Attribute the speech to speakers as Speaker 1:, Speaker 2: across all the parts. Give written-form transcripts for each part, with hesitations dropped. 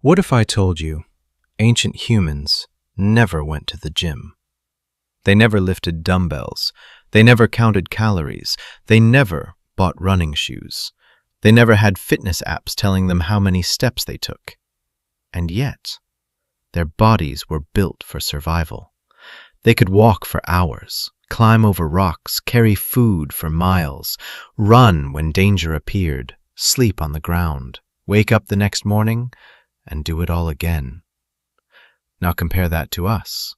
Speaker 1: What if I told you ancient humans never went to the gym? They never lifted dumbbells. They never counted calories. They never bought running shoes. They never had fitness apps telling them how many steps they took. And yet, their bodies were built for survival. They could walk for hours, climb over rocks, carry food for miles, run when danger appeared, sleep on the ground, wake up the next morning, and do it all again. Now compare that to us.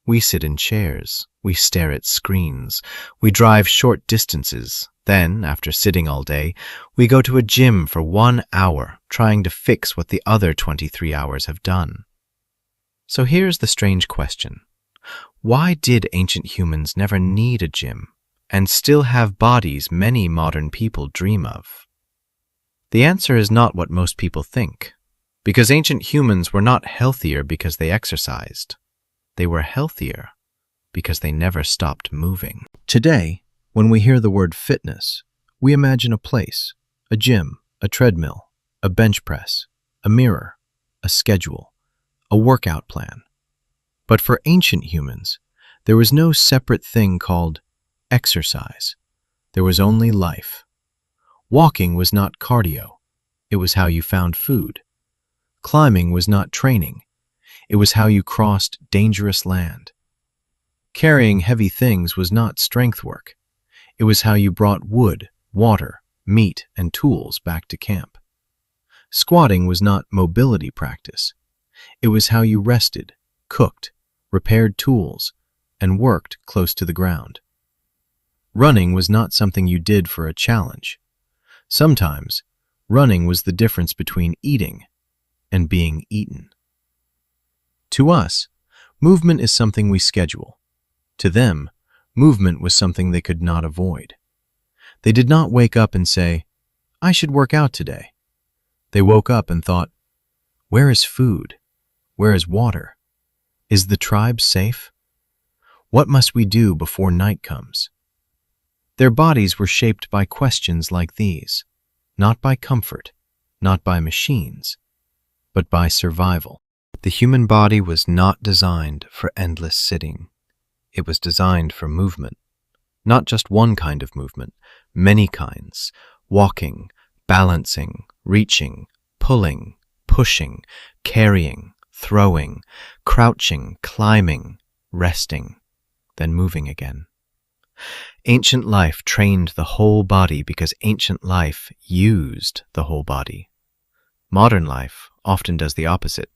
Speaker 1: We sit in chairs, we stare at screens, we drive short distances, then, after sitting all day, we go to a gym for 1 hour trying to fix what the other 23 hours have done. So here's the strange question. Why did ancient humans never need a gym and still have bodies many modern people dream of? The answer is not what most people think, because ancient humans were not healthier because they exercised. They were healthier because they never stopped moving. Today, when we hear the word fitness, we imagine a place, a gym, a treadmill, a bench press, a mirror, a schedule, a workout plan. But for ancient humans, there was no separate thing called exercise. There was only life. Walking was not cardio. It was how you found food. Climbing was not training. It was how you crossed dangerous land. Carrying heavy things was not strength work. It was how you brought wood, water, meat, and tools back to camp. Squatting was not mobility practice. It was how you rested, cooked, repaired tools, and worked close to the ground. Running was not something you did for a challenge. Sometimes, running was the difference between eating and being eaten. To us, movement is something we schedule. To them, movement was something they could not avoid. They did not wake up and say, "I should work out today." They woke up and thought, "Where is food? Where is water? Is the tribe safe? What must we do before night comes?" Their bodies were shaped by questions like these, not by comfort, not by machines, but by survival. The human body was not designed for endless sitting. It was designed for movement. Not just one kind of movement, many kinds. Walking, balancing, reaching, pulling, pushing, carrying, throwing, crouching, climbing, resting, then moving again. Ancient life trained the whole body because ancient life used the whole body. Modern life often does the opposite.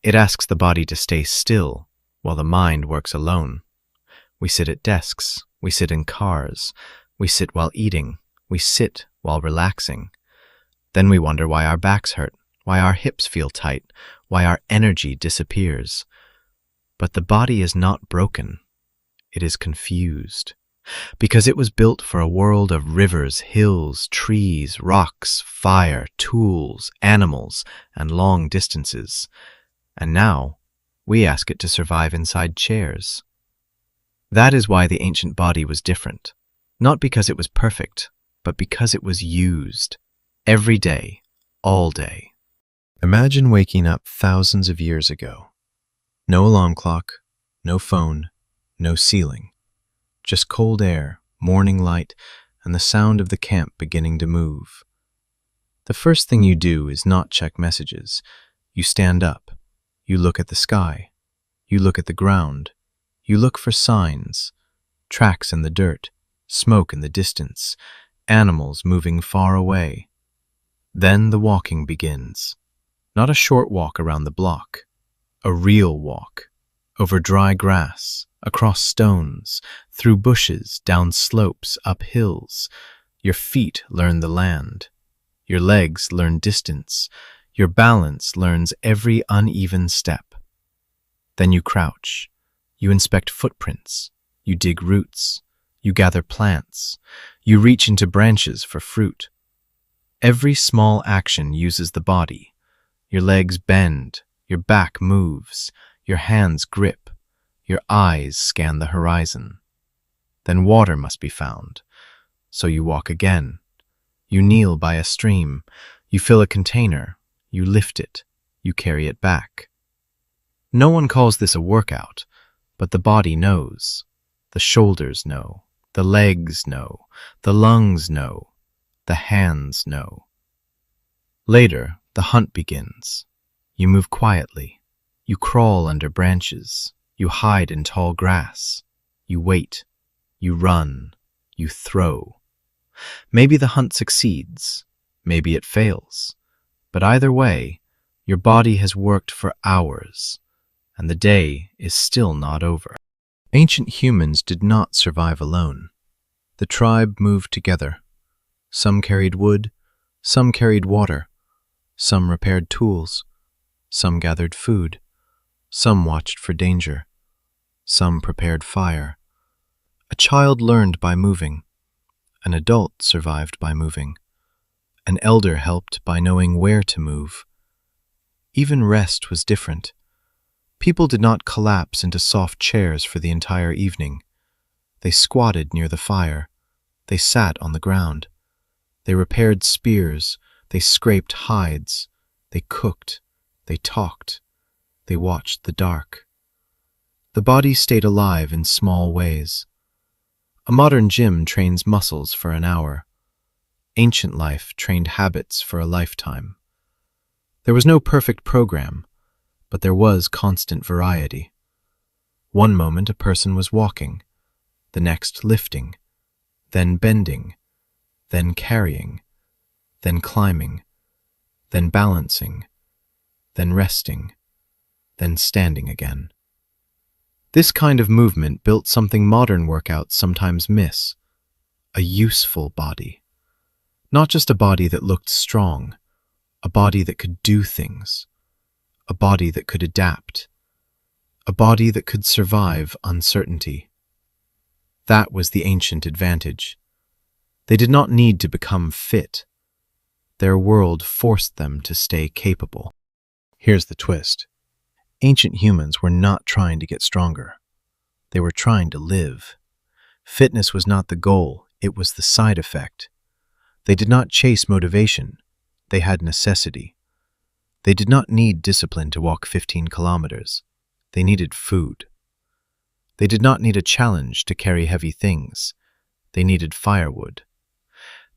Speaker 1: It asks the body to stay still while the mind works alone. We sit at desks, we sit in cars, we sit while eating, we sit while relaxing. Then we wonder why our backs hurt, why our hips feel tight, why our energy disappears. But the body is not broken. It is confused. Because it was built for a world of rivers, hills, trees, rocks, fire, tools, animals, and long distances. And now, we ask it to survive inside chairs. That is why the ancient body was different. Not because it was perfect, but because it was used. Every day, all day. Imagine waking up thousands of years ago. No alarm clock, no phone, no ceiling. Just cold air, morning light, and the sound of the camp beginning to move. The first thing you do is not check messages. You stand up. You look at the sky. You look at the ground. You look for signs, tracks in the dirt, smoke in the distance, animals moving far away. Then the walking begins. Not a short walk around the block, a real walk, over dry grass, across stones, through bushes, down slopes, up hills. Your feet learn the land. Your legs learn distance. Your balance learns every uneven step. Then you crouch. You inspect footprints. You dig roots. You gather plants. You reach into branches for fruit. Every small action uses the body. Your legs bend. Your back moves. Your hands grip. Your eyes scan the horizon. Then water must be found. So you walk again. You kneel by a stream. You fill a container. You lift it. you carry it back. No one calls this a workout, but the body knows. The shoulders know. The legs know. The lungs know. The hands know. Later, the hunt begins. You move quietly. You crawl under branches. You hide in tall grass. You wait. You run. You throw. Maybe the hunt succeeds. Maybe it fails. But either way, your body has worked for hours, and the day is still not over. Ancient humans did not survive alone. The tribe moved together. Some carried wood, some carried water, some repaired tools, some gathered food, some watched for danger, some prepared fire. A child learned by moving. An adult survived by moving. An elder helped by knowing where to move. Even rest was different. People did not collapse into soft chairs for the entire evening. They squatted near the fire. They sat on the ground. They repaired spears. They scraped hides. They cooked. They talked. They watched the dark. The body stayed alive in small ways. A modern gym trains muscles for an hour. Ancient life trained habits for a lifetime. There was no perfect program, but there was constant variety. One moment a person was walking, the next lifting, then bending, then carrying, then climbing, then balancing, then resting, then standing again. This kind of movement built something modern workouts sometimes miss: a useful body. Not just a body that looked strong, a body that could do things, a body that could adapt, a body that could survive uncertainty. That was the ancient advantage. They did not need to become fit. Their world forced them to stay capable. Here's the twist. Ancient humans were not trying to get stronger. They were trying to live. Fitness was not the goal, it was the side effect. They did not chase motivation. They had necessity. They did not need discipline to walk 15 kilometers. They needed food. They did not need a challenge to carry heavy things. They needed firewood.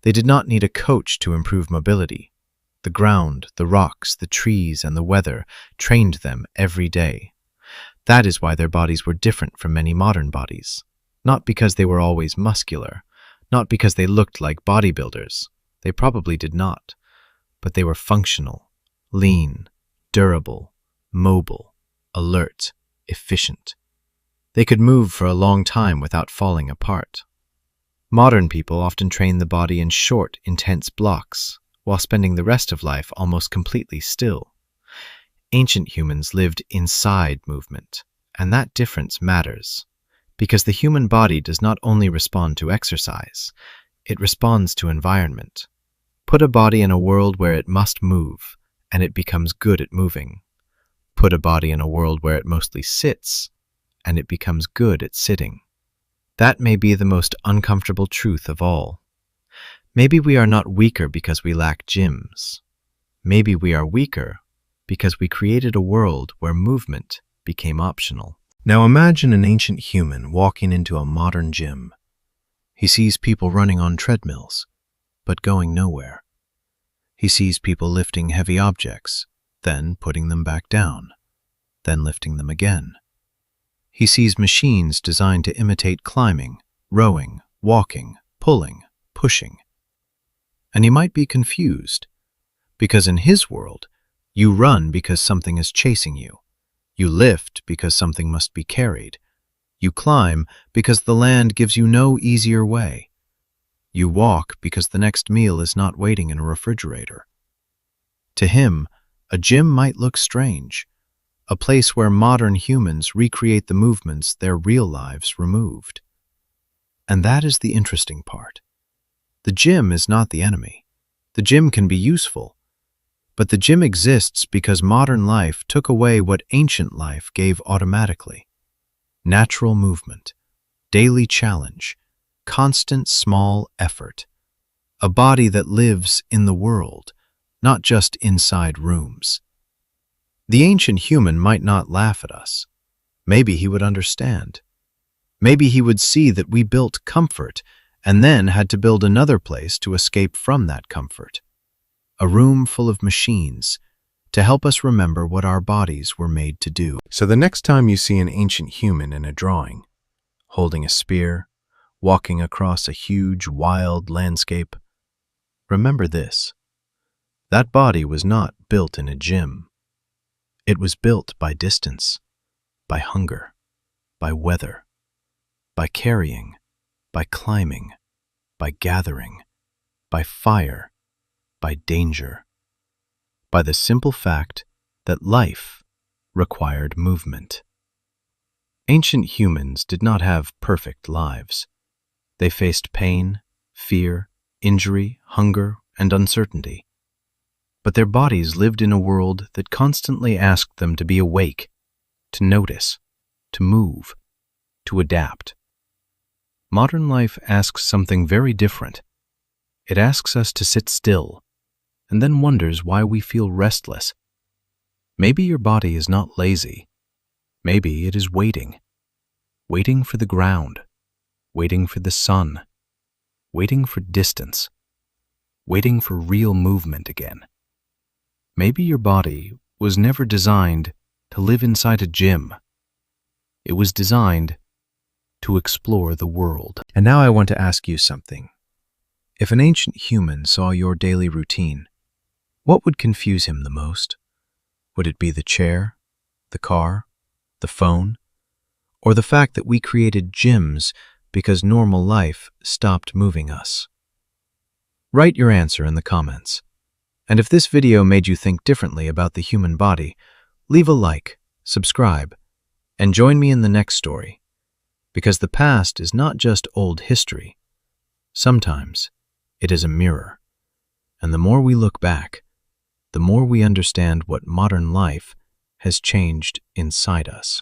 Speaker 1: They did not need a coach to improve mobility. The ground, the rocks, the trees, and the weather trained them every day. That is why their bodies were different from many modern bodies. Not because they were always muscular, not because they looked like bodybuilders. They probably did not. But they were functional, lean, durable, mobile, alert, efficient. They could move for a long time without falling apart. Modern people often train the body in short, intense blocks, while spending the rest of life almost completely still. Ancient humans lived inside movement, and that difference matters, because the human body does not only respond to exercise, it responds to environment. Put a body in a world where it must move, and it becomes good at moving. Put a body in a world where it mostly sits, and it becomes good at sitting. That may be the most uncomfortable truth of all. Maybe we are not weaker because we lack gyms. Maybe we are weaker because we created a world where movement became optional. Now imagine an ancient human walking into a modern gym. He sees people running on treadmills, but going nowhere. He sees people lifting heavy objects, then putting them back down, then lifting them again. He sees machines designed to imitate climbing, rowing, walking, pulling, pushing. And he might be confused, because in his world, you run because something is chasing you. You lift because something must be carried. You climb because the land gives you no easier way. You walk because the next meal is not waiting in a refrigerator. To him, a gym might look strange, a place where modern humans recreate the movements their real lives removed. And that is the interesting part. The gym is not the enemy. The gym can be useful, but the gym exists because modern life took away what ancient life gave automatically. Natural movement, daily challenge, constant small effort. A body that lives in the world, not just inside rooms. The ancient human might not laugh at us. Maybe he would understand. Maybe he would see that we built comfort and then had to build another place to escape from that comfort. A room full of machines to help us remember what our bodies were made to do. So the next time you see an ancient human in a drawing, holding a spear, walking across a huge, wild landscape, remember this. That body was not built in a gym. It was built by distance, by hunger, by weather, by carrying, by climbing, by gathering, by fire, by danger, by the simple fact that life required movement. Ancient humans did not have perfect lives. They faced pain, fear, injury, hunger, and uncertainty. But their bodies lived in a world that constantly asked them to be awake, to notice, to move, to adapt. Modern life asks something very different. It asks us to sit still, and then wonders why we feel restless. Maybe your body is not lazy. Maybe it is waiting. Waiting for the ground. Waiting for the sun. Waiting for distance. Waiting for real movement again. Maybe your body was never designed to live inside a gym. It was designed to explore the world. And now I want to ask you something. If an ancient human saw your daily routine, what would confuse him the most? Would it be the chair, the car, the phone, or the fact that we created gyms because normal life stopped moving us? Write your answer in the comments. And if this video made you think differently about the human body, leave a like, subscribe, and join me in the next story. Because the past is not just old history. Sometimes it is a mirror. And the more we look back, the more we understand what modern life has changed inside us.